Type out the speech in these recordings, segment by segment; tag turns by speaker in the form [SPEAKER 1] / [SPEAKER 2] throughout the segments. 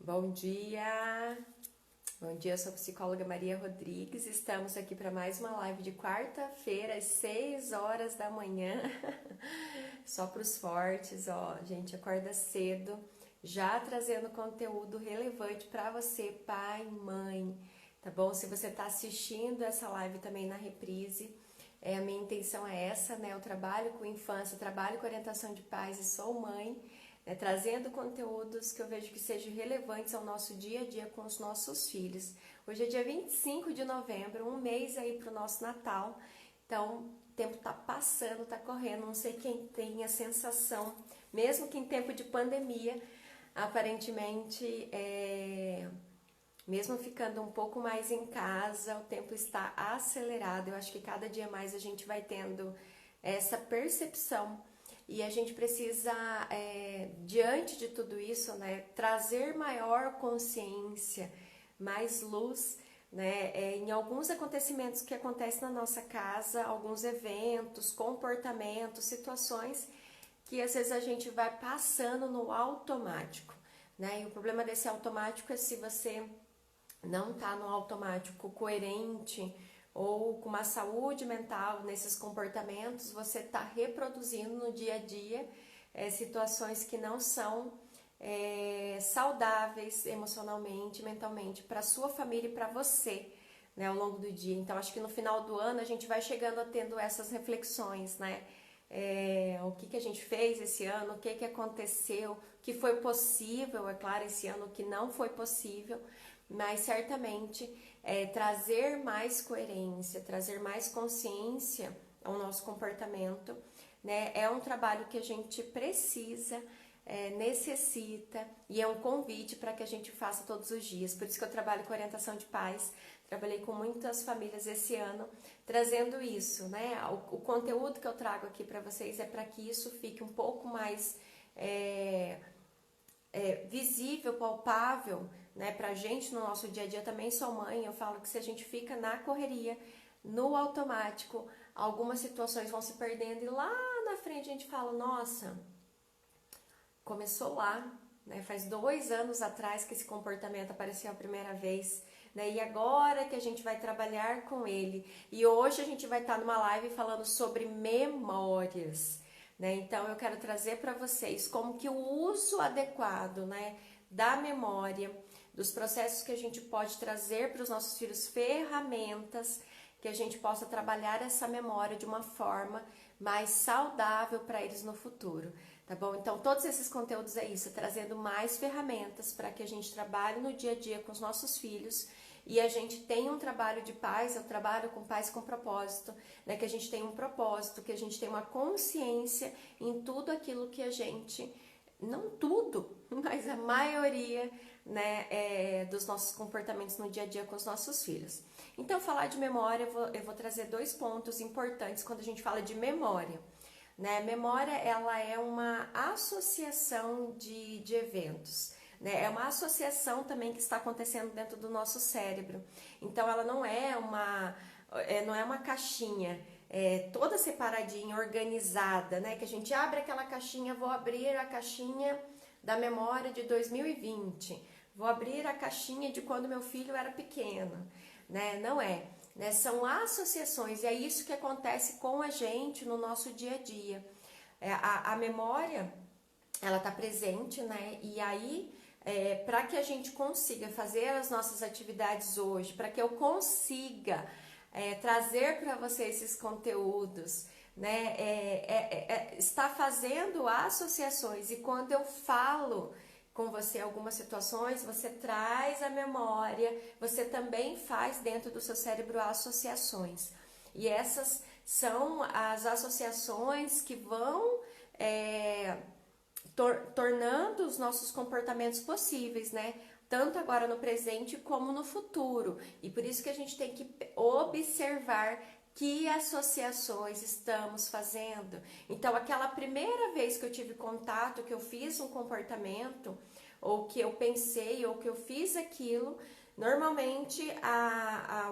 [SPEAKER 1] Bom dia! Bom dia, eu sou a psicóloga Maria Rodrigues. Estamos aqui para mais uma live de quarta-feira, às 6 horas da manhã. Só para os fortes, ó. Gente, acorda cedo, já trazendo conteúdo relevante para você, pai, mãe, tá bom? Se você está assistindo essa live também na reprise, a minha intenção é essa, né? Eu trabalho com infância, trabalho com orientação de pais e sou mãe. Trazendo conteúdos que eu vejo que sejam relevantes ao nosso dia a dia com os nossos filhos. Hoje é dia 25 de novembro, um mês aí para o nosso Natal, então o tempo tá passando, tá correndo, não sei quem tem a sensação, mesmo que em tempo de pandemia, aparentemente, mesmo ficando um pouco mais em casa, o tempo está acelerado. Eu acho que cada dia mais a gente vai tendo essa percepção. E a gente precisa, diante de tudo isso, né, trazer maior consciência, mais luz, né, em alguns acontecimentos que acontecem na nossa casa, alguns eventos, comportamentos, situações que às vezes a gente vai passando no automático, né? E o problema desse automático é se você não está no automático coerente ou com uma saúde mental nesses comportamentos, você está reproduzindo no dia a dia situações que não são saudáveis emocionalmente, mentalmente, para sua família e para você, né, ao longo do dia. Então, acho que no final do ano a gente vai chegando a tendo essas reflexões, né? O que a gente fez esse ano, o que aconteceu, o que foi possível, é claro, esse ano o que não foi possível, mas certamente trazer mais coerência, trazer mais consciência ao nosso comportamento, né? É um trabalho que a gente precisa, necessita, e é um convite para que a gente faça todos os dias. Por isso que eu trabalho com orientação de pais, trabalhei com muitas famílias esse ano, trazendo isso, né? O conteúdo que eu trago aqui para vocês é para que isso fique um pouco mais visível, palpável, né, pra gente no nosso dia a dia. Também sou mãe, eu falo que se a gente fica na correria, no automático, algumas situações vão se perdendo e lá na frente a gente fala, nossa, começou lá, né, faz 2 anos atrás que esse comportamento apareceu a primeira vez, né, e agora que a gente vai trabalhar com ele. E hoje a gente vai estar numa live falando sobre memórias, né? Então eu quero trazer para vocês como que o uso adequado, né, da memória, dos processos que a gente pode trazer para os nossos filhos, ferramentas que a gente possa trabalhar essa memória de uma forma mais saudável para eles no futuro, tá bom? Então todos esses conteúdos é isso, trazendo mais ferramentas para que a gente trabalhe no dia a dia com os nossos filhos. E a gente tem um trabalho de paz, eu trabalho com pais com propósito, né? Que a gente tem um propósito, que a gente tem uma consciência em tudo aquilo que a gente, não tudo, mas a maioria, né, dos nossos comportamentos no dia a dia com os nossos filhos. Então, falar de memória, eu vou trazer 2 pontos importantes quando a gente fala de memória. Né? Memória, ela é uma associação de eventos. É uma associação também que está acontecendo dentro do nosso cérebro. Então ela não é uma caixinha toda separadinha, organizada, né? Que a gente abre aquela caixinha, vou abrir a caixinha da memória de 2020, vou abrir a caixinha de quando meu filho era pequeno, né? Não é. Né? São associações e é isso que acontece com a gente no nosso dia a dia. A memória, ela está presente, né? E aí para que a gente consiga fazer as nossas atividades hoje, para que eu consiga trazer para você esses conteúdos, né, está fazendo associações. E quando eu falo com você algumas situações, você traz a memória, você também faz dentro do seu cérebro associações. E essas são as associações que vão tornando os nossos comportamentos possíveis, né? Tanto agora no presente como no futuro. E por isso que a gente tem que observar que associações estamos fazendo. Então, aquela primeira vez que eu tive contato, que eu fiz um comportamento, ou que eu pensei, ou que eu fiz aquilo, normalmente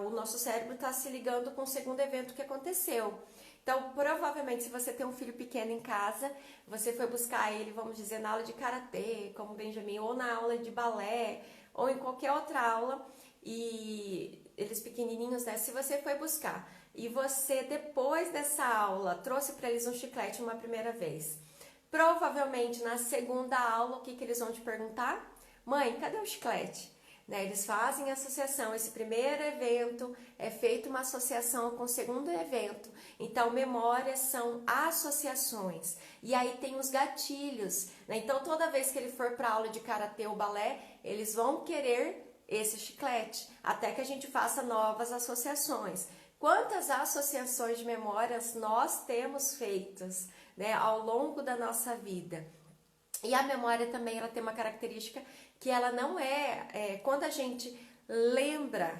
[SPEAKER 1] o nosso cérebro está se ligando com o segundo evento que aconteceu. Então, provavelmente, se você tem um filho pequeno em casa, você foi buscar ele, vamos dizer, na aula de karatê, como Benjamin, ou na aula de balé, ou em qualquer outra aula, e eles pequenininhos, né? Se você foi buscar e você, depois dessa aula, trouxe para eles um chiclete uma primeira vez, provavelmente na segunda aula, o que eles vão te perguntar? Mãe, cadê o chiclete? Né, eles fazem associação, esse primeiro evento é feito uma associação com o segundo evento, então memórias são associações, e aí tem os gatilhos, né? Então toda vez que ele for para aula de karatê ou balé, eles vão querer esse chiclete, até que a gente faça novas associações. Quantas associações de memórias nós temos feitas, né, ao longo da nossa vida? E a memória também, ela tem uma característica que ela não quando a gente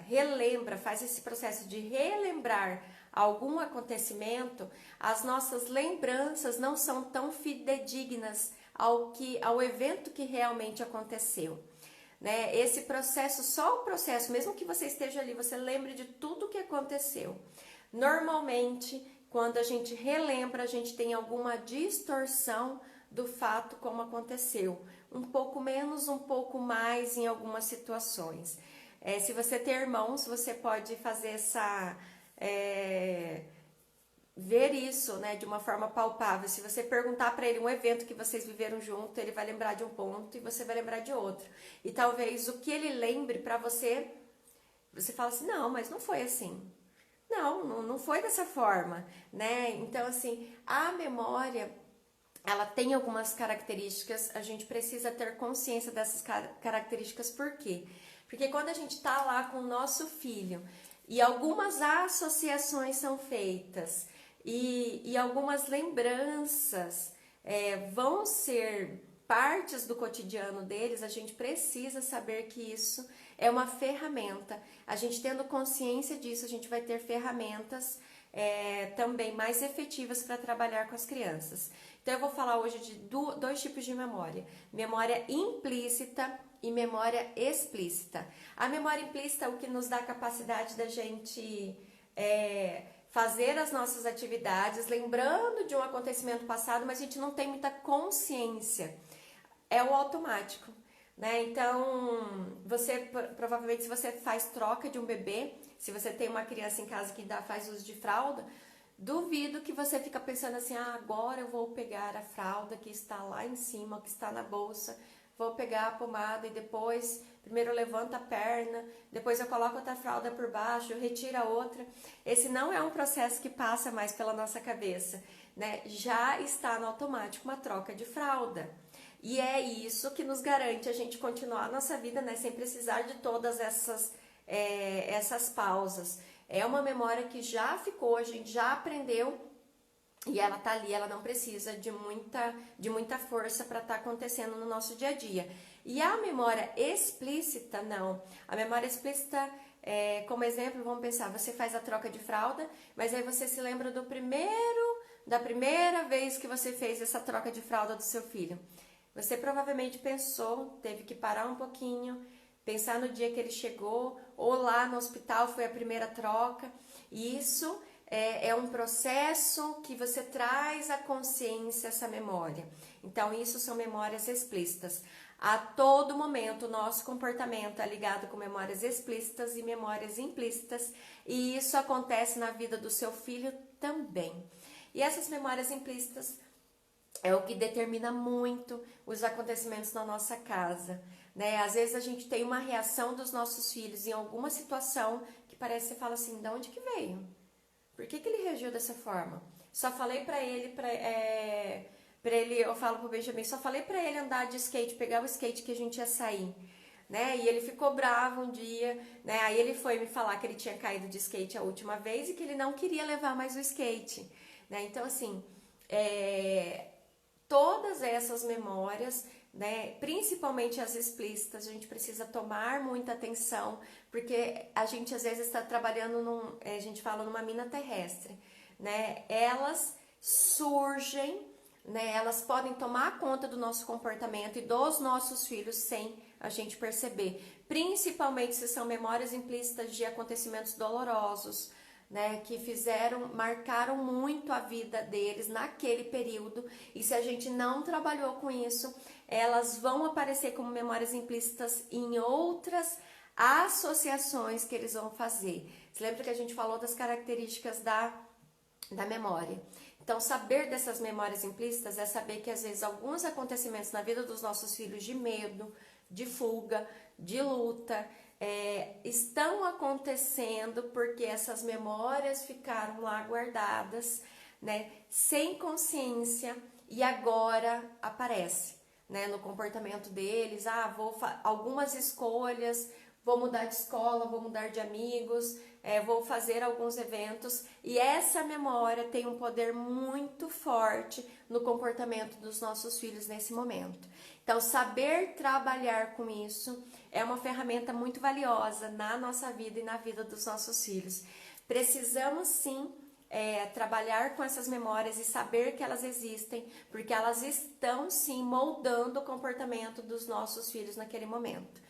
[SPEAKER 1] relembra, faz esse processo de relembrar algum acontecimento, as nossas lembranças não são tão fidedignas ao evento que realmente aconteceu. Né? Esse processo, só o processo, mesmo que você esteja ali, você lembre de tudo que aconteceu. Normalmente, quando a gente relembra, a gente tem alguma distorção do fato como aconteceu. Um pouco menos, um pouco mais em algumas situações. Se você tem irmãos, você pode fazer ver isso, né, de uma forma palpável. Se você perguntar para ele um evento que vocês viveram junto, ele vai lembrar de um ponto e você vai lembrar de outro. E talvez o que ele lembre para você, você fala assim, não, mas não foi assim. Não foi dessa forma, né? Então, assim, a memória, ela tem algumas características, a gente precisa ter consciência dessas características, por quê? Porque quando a gente tá lá com o nosso filho e algumas associações são feitas e algumas lembranças vão ser partes do cotidiano deles, a gente precisa saber que isso é uma ferramenta. A gente tendo consciência disso, a gente vai ter ferramentas também mais efetivas para trabalhar com as crianças. Então eu vou falar hoje de dois tipos de memória: memória implícita e memória explícita. A memória implícita é o que nos dá a capacidade da gente fazer as nossas atividades, lembrando de um acontecimento passado, mas a gente não tem muita consciência. É o automático, né? Então, provavelmente, se você faz troca de um bebê, se você tem uma criança em casa que faz uso de fralda, duvido que você fica pensando assim, agora eu vou pegar a fralda que está lá em cima, que está na bolsa, vou pegar a pomada e depois, primeiro eu levanto a perna, depois eu coloco outra fralda por baixo, eu retiro a outra. Esse não é um processo que passa mais pela nossa cabeça, né? Já está no automático uma troca de fralda. E é isso que nos garante a gente continuar a nossa vida, né? Sem precisar de todas essas pausas. É uma memória que já ficou, a gente já aprendeu e ela tá ali, ela não precisa de muita força para estar acontecendo no nosso dia a dia. E a memória explícita, não. A memória explícita, como exemplo, vamos pensar, você faz a troca de fralda, mas aí você se lembra da primeira vez que você fez essa troca de fralda do seu filho. Você provavelmente pensou, teve que parar um pouquinho, pensar no dia que ele chegou, ou lá no hospital foi a primeira troca. E isso é um processo que você traz à consciência essa memória. Então, isso são memórias explícitas. A todo momento, o nosso comportamento é ligado com memórias explícitas e memórias implícitas, e isso acontece na vida do seu filho também. E essas memórias implícitas é o que determina muito os acontecimentos na nossa casa, né? Às vezes a gente tem uma reação dos nossos filhos em alguma situação que parece que você fala assim, de onde que veio? Por que ele reagiu dessa forma? Só falei pra ele, eu falo pro Benjamin, só falei pra ele andar de skate, pegar o skate que a gente ia sair, né? E ele ficou bravo um dia, né? Aí ele foi me falar que ele tinha caído de skate a última vez e que ele não queria levar mais o skate, né? Então, assim, todas essas memórias, né, principalmente as explícitas, a gente precisa tomar muita atenção, porque a gente às vezes está trabalhando a gente fala numa mina terrestre, né? Elas surgem, né? Elas podem tomar conta do nosso comportamento e dos nossos filhos sem a gente perceber, principalmente se são memórias implícitas de acontecimentos dolorosos, né, que marcaram muito a vida deles naquele período, e se a gente não trabalhou com isso, elas vão aparecer como memórias implícitas em outras associações que eles vão fazer. Você lembra que a gente falou das características da memória? Então, saber dessas memórias implícitas é saber que às vezes alguns acontecimentos na vida dos nossos filhos de medo, de fuga, de luta, estão acontecendo porque essas memórias ficaram lá guardadas, né, sem consciência, e agora aparece, né, no comportamento deles. Algumas escolhas, vou mudar de escola, vou mudar de amigos, vou fazer alguns eventos, e essa memória tem um poder muito forte no comportamento dos nossos filhos nesse momento. Então, saber trabalhar com isso é uma ferramenta muito valiosa na nossa vida e na vida dos nossos filhos. Precisamos sim trabalhar com essas memórias e saber que elas existem, porque elas estão sim moldando o comportamento dos nossos filhos naquele momento.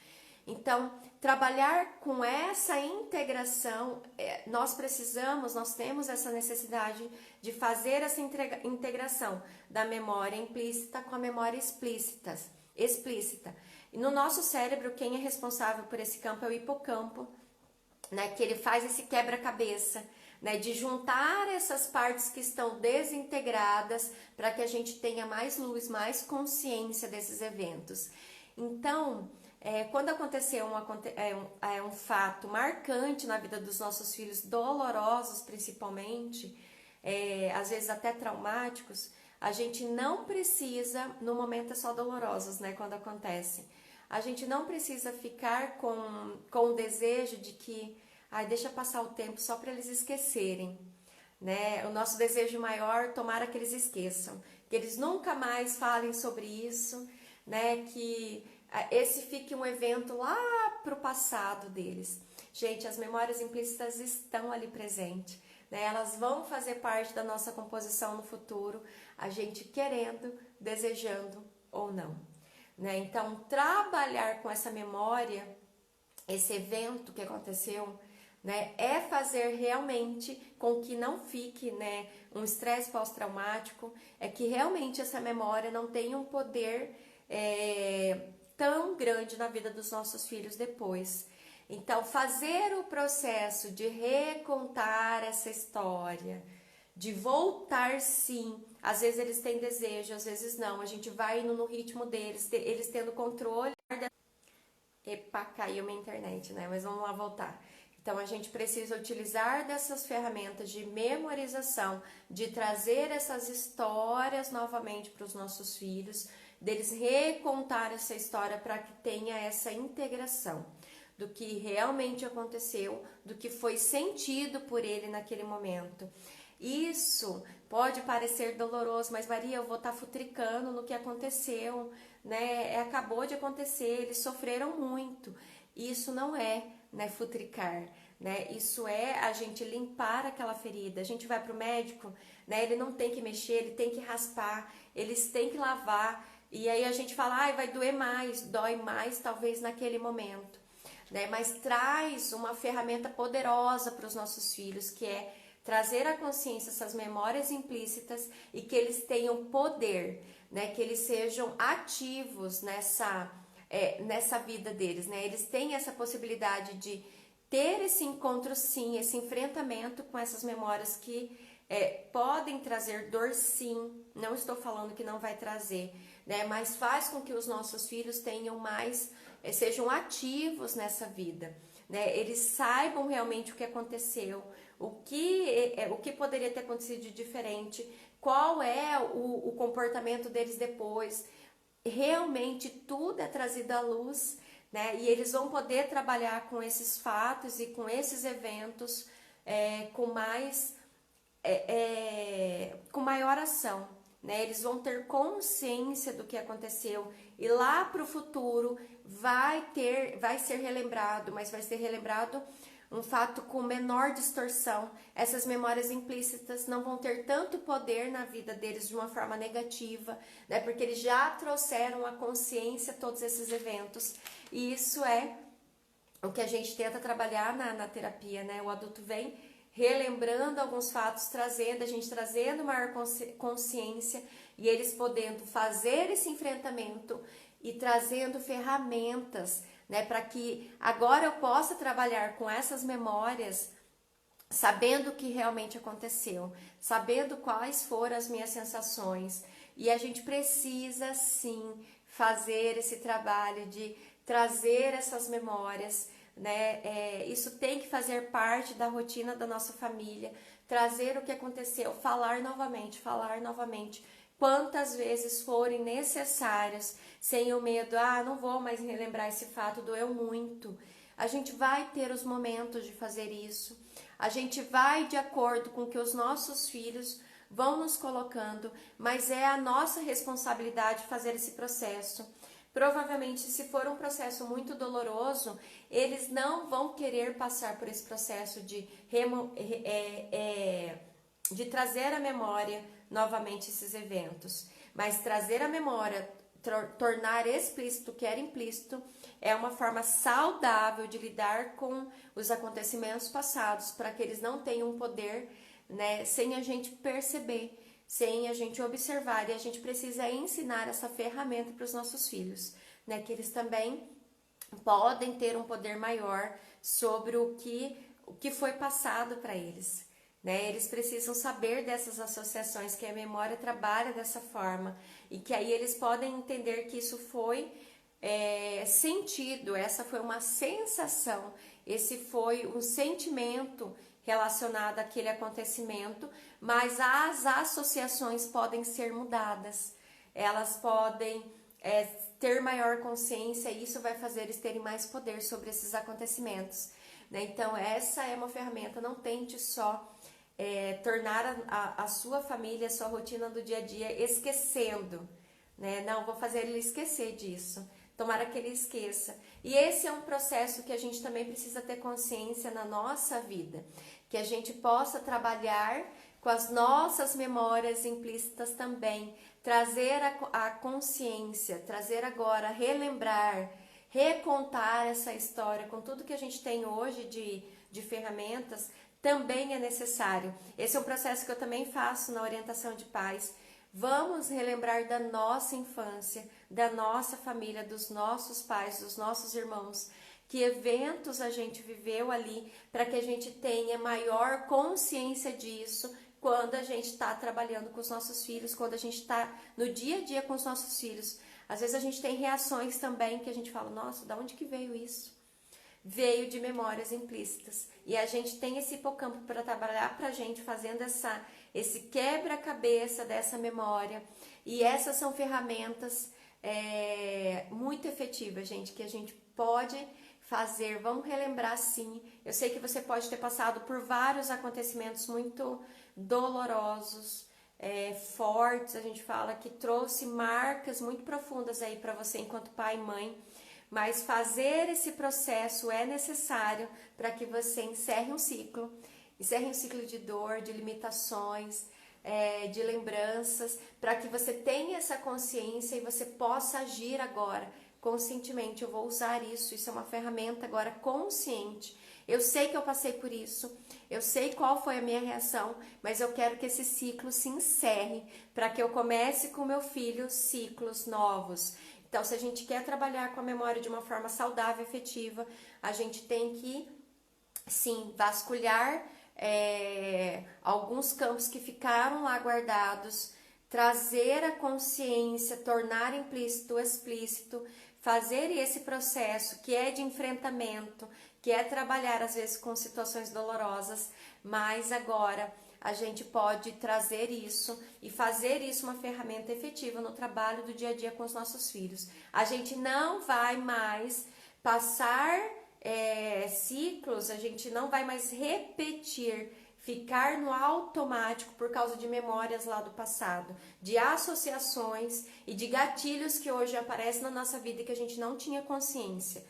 [SPEAKER 1] Então, trabalhar com essa integração, nós temos essa necessidade de fazer essa integração da memória implícita com a memória explícita. E no nosso cérebro, quem é responsável por esse campo é o hipocampo, né, que ele faz esse quebra-cabeça, né, de juntar essas partes que estão desintegradas para que a gente tenha mais luz, mais consciência desses eventos. Então, quando aconteceu um fato marcante na vida dos nossos filhos, dolorosos principalmente, às vezes até traumáticos, a gente não precisa, no momento é só dolorosos, né, quando acontece, a gente não precisa ficar com o desejo de que, deixa passar o tempo só para eles esquecerem, né? O nosso desejo maior, tomara que eles esqueçam, que eles nunca mais falem sobre isso, né, que esse fique um evento lá pro passado deles. Gente, as memórias implícitas estão ali presentes, né? Elas vão fazer parte da nossa composição no futuro, a gente querendo, desejando ou não, né? Então, trabalhar com essa memória, esse evento que aconteceu, né, é fazer realmente com que não fique, né, um estresse pós-traumático, é que realmente essa memória não tenha um poder tão grande na vida dos nossos filhos depois. Então, fazer o processo de recontar essa história, de voltar sim, às vezes eles têm desejo, às vezes não, a gente vai indo no ritmo deles, eles tendo controle. Epa, caiu minha internet, né? Mas vamos lá voltar. Então, a gente precisa utilizar dessas ferramentas de memorização, de trazer essas histórias novamente para os nossos filhos, deles recontar essa história para que tenha essa integração do que realmente aconteceu, do que foi sentido por ele naquele momento. Isso pode parecer doloroso, mas Maria, eu vou estar futricando no que aconteceu, né? Acabou de acontecer, eles sofreram muito. Isso não é, né, futricar, né? Isso é a gente limpar aquela ferida. A gente vai para o médico, né? Ele não tem que mexer, ele tem que raspar, eles têm que lavar. E aí a gente fala, vai doer mais, dói mais talvez naquele momento, né? Mas traz uma ferramenta poderosa para os nossos filhos, que é trazer à consciência essas memórias implícitas e que eles tenham poder, né? Que eles sejam ativos nessa vida deles, né? Eles têm essa possibilidade de ter esse encontro sim, esse enfrentamento com essas memórias que podem trazer dor sim, não estou falando que não vai trazer, né? Mas faz com que os nossos filhos tenham mais, sejam ativos nessa vida, né? Eles saibam realmente o que aconteceu, o que poderia ter acontecido de diferente, qual é o comportamento deles depois. Realmente tudo é trazido à luz, né? E eles vão poder trabalhar com esses fatos e com esses eventos com maior ação, né? Eles vão ter consciência do que aconteceu e lá para o futuro vai ser relembrado, mas vai ser relembrado um fato com menor distorção. Essas memórias implícitas não vão ter tanto poder na vida deles de uma forma negativa, né? Porque eles já trouxeram à consciência todos esses eventos. E isso é o que a gente tenta trabalhar na terapia, né? O adulto vem relembrando alguns fatos, a gente trazendo maior consciência e eles podendo fazer esse enfrentamento e trazendo ferramentas, né, para que agora eu possa trabalhar com essas memórias, sabendo o que realmente aconteceu, sabendo quais foram as minhas sensações. E a gente precisa sim fazer esse trabalho de trazer essas memórias, né? Isso tem que fazer parte da rotina da nossa família, trazer o que aconteceu, falar novamente, quantas vezes forem necessárias, sem o medo, não vou mais relembrar esse fato, doeu muito. A gente vai ter os momentos de fazer isso, a gente vai de acordo com que os nossos filhos vão nos colocando, mas é a nossa responsabilidade fazer esse processo. Provavelmente, se for um processo muito doloroso, eles não vão querer passar por esse processo de trazer à memória novamente esses eventos. Mas trazer à memória, tornar explícito o que era implícito, é uma forma saudável de lidar com os acontecimentos passados, para que eles não tenham poder, né, sem a gente perceber, sem a gente observar. E a gente precisa ensinar essa ferramenta para os nossos filhos, né, que eles também podem ter um poder maior sobre o que foi passado para eles, né? Eles precisam saber dessas associações, que a memória trabalha dessa forma, e que aí eles podem entender que isso foi sentido, essa foi uma sensação, esse foi um sentimento relacionado àquele acontecimento, mas as associações podem ser mudadas, elas podem ter maior consciência, e isso vai fazer eles terem mais poder sobre esses acontecimentos, né? Então essa é uma ferramenta. Não tente só tornar a sua família, a sua rotina do dia a dia esquecendo, né? Não, vou fazer ele esquecer disso. Tomara que ele esqueça. E esse é um processo que a gente também precisa ter consciência na nossa vida, que a gente possa trabalhar com as nossas memórias implícitas também, trazer a consciência, trazer agora, relembrar, recontar essa história com tudo que a gente tem hoje de ferramentas, também é necessário. Esse é um processo que eu também faço na orientação de pais. Vamos relembrar da nossa infância, da nossa família, dos nossos pais, dos nossos irmãos, que eventos a gente viveu ali, para que a gente tenha maior consciência disso quando a gente está trabalhando com os nossos filhos, quando a gente está no dia a dia com os nossos filhos. Às vezes a gente tem reações também que a gente fala, nossa, da onde que veio isso? Veio de memórias implícitas. E a gente tem esse hipocampo para trabalhar para a gente, fazendo esse quebra-cabeça dessa memória. E essas são ferramentas muito efetivas, gente, que a gente pode fazer. Vamos relembrar, sim. Eu sei que você pode ter passado por vários acontecimentos muito dolorosos, fortes, a gente fala, que trouxe marcas muito profundas aí para você enquanto pai e mãe. Mas fazer esse processo é necessário para que você encerre um ciclo de dor, de limitações, de lembranças, para que você tenha essa consciência e você possa agir agora conscientemente. Eu vou usar isso é uma ferramenta agora consciente. Eu sei que eu passei por isso, eu sei qual foi a minha reação, mas eu quero que esse ciclo se encerre, para que eu comece com meu filho ciclos novos. Então, se a gente quer trabalhar com a memória de uma forma saudável e efetiva, a gente tem que, sim, vasculhar alguns campos que ficaram lá guardados, trazer a consciência, tornar implícito explícito, fazer esse processo que é de enfrentamento, que é trabalhar às vezes com situações dolorosas, mas agora a gente pode trazer isso e fazer isso uma ferramenta efetiva no trabalho do dia a dia com os nossos filhos. A gente não vai mais passar ciclos, a gente não vai mais repetir, ficar no automático por causa de memórias lá do passado, de associações e de gatilhos que hoje aparecem na nossa vida e que a gente não tinha consciência.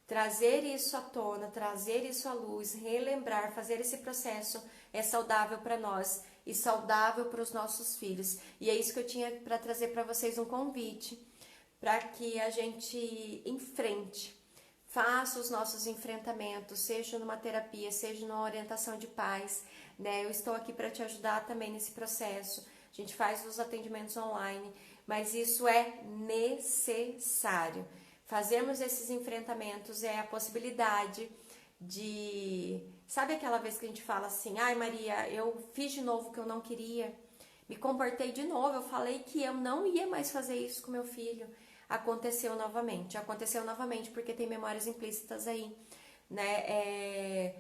[SPEAKER 1] Trazer isso à tona, trazer isso à luz, relembrar, fazer esse processo é saudável para nós e saudável para os nossos filhos. E é isso que eu tinha para trazer para vocês, um convite para que a gente enfrente, faça os nossos enfrentamentos, seja numa terapia, seja numa orientação de pais, né? Eu estou aqui para te ajudar também nesse processo. A gente faz os atendimentos online, mas isso é necessário. Fazermos esses enfrentamentos é a possibilidade de... Sabe aquela vez que a gente fala assim, ai Maria, eu fiz de novo o que eu não queria, me comportei de novo, eu falei que eu não ia mais fazer isso com meu filho. Aconteceu novamente porque tem memórias implícitas aí, né?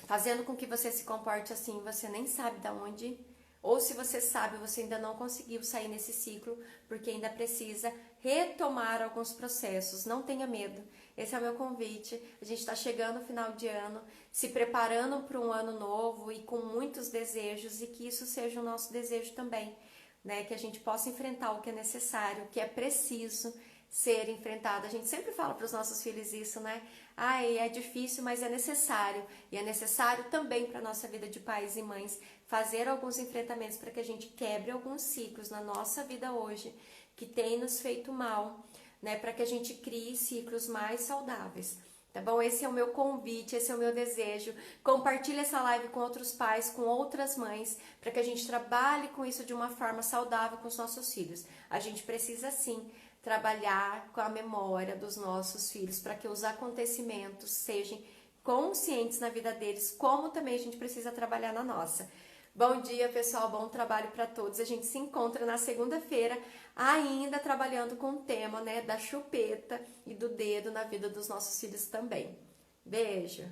[SPEAKER 1] Fazendo com que você se comporte assim, você nem sabe de onde, ou se você sabe, você ainda não conseguiu sair nesse ciclo, porque ainda precisa retomar alguns processos. Não tenha medo, esse é o meu convite. A gente está chegando no final de ano, se preparando para um ano novo e com muitos desejos, e que isso seja o nosso desejo também, né? Que a gente possa enfrentar o que é necessário, o que é preciso ser enfrentado. A gente sempre fala para os nossos filhos isso, né? Ai, é difícil, mas é necessário. E é necessário também para a nossa vida de pais e mães fazer alguns enfrentamentos para que a gente quebre alguns ciclos na nossa vida hoje que tem nos feito mal, né? Para que a gente crie ciclos mais saudáveis. Tá bom? Esse é o meu convite, esse é o meu desejo. Compartilhe essa live com outros pais, com outras mães, para que a gente trabalhe com isso de uma forma saudável com os nossos filhos. A gente precisa sim trabalhar com a memória dos nossos filhos para que os acontecimentos sejam conscientes na vida deles, como também a gente precisa trabalhar na nossa. Bom dia, pessoal, bom trabalho para todos. A gente se encontra na segunda-feira, ainda trabalhando com o tema, né, da chupeta e do dedo na vida dos nossos filhos também. Beijo!